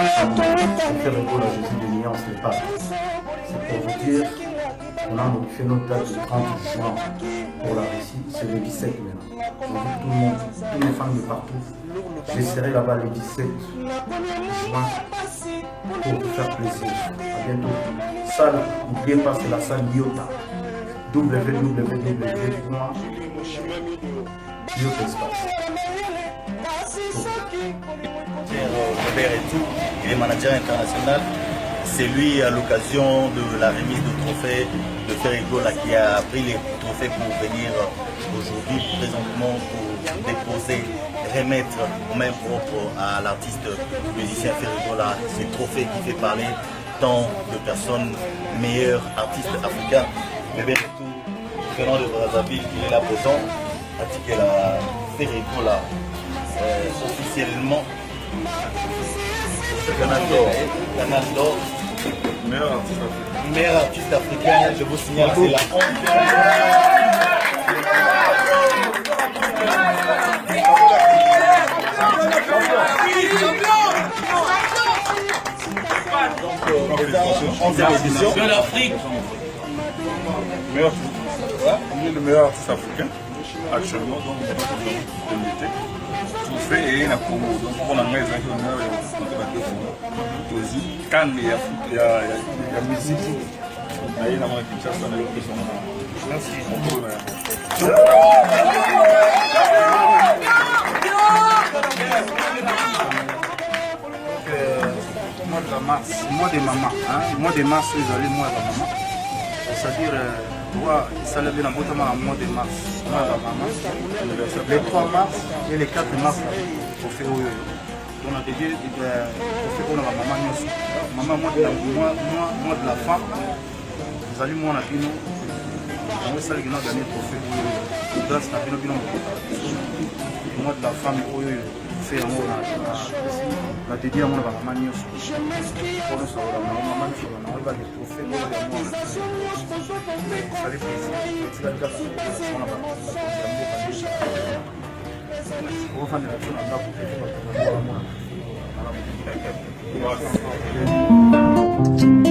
faire école à Jésus de Lyon, ce n'est pas. C'est pour vous dire, on a modifié notre date du 30 juin pour la Russie, c'est le 17 maintenant. Donc tout le monde, toutes les femmes de partout, je serai là-bas le 17 juin pour vous faire plaisir. À bientôt. Salle, n'oubliez pas, c'est la salle Lyota. www.lyotaespace. Robert et tout, il est manager international. C'est lui, à l'occasion de la remise de trophées de Ferrigola, qui a pris les trophées pour venir aujourd'hui, présentement, pour déposer, remettre au même propre à l'artiste musicien Ferrigola ces trophées qui fait parler tant de personnes, meilleurs artistes africains. Bébé et tout, venant de Brazzaville, il est là présent, a tiqué la Ferrigola officiellement. Canal d'or, meilleur artiste africain, je vous signale, c'est la honte. Donc, 11e édition de l'Afrique. Il est le meilleur artiste africain actuellement, donc de l'été. Tout fait et na Congo, donc on a mis les quand il y a musique, il y a mois de maman, mois de mars, ils allaient mois de maman. C'est-à-dire, ça lève dans le mois de mars, mois de maman. Les 3 mars et les 4 mars, au fait, on a dédié au fait qu'on a ma maman. Maman, moi de la femme, vous allez moi, on a dit nous, on va gagner le trophée. Grâce à nous, moi de la femme, fait un mot, on a dédié à mon maman. Pour nous, maman, on va les trophées, ça les plaisir. On va faire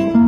la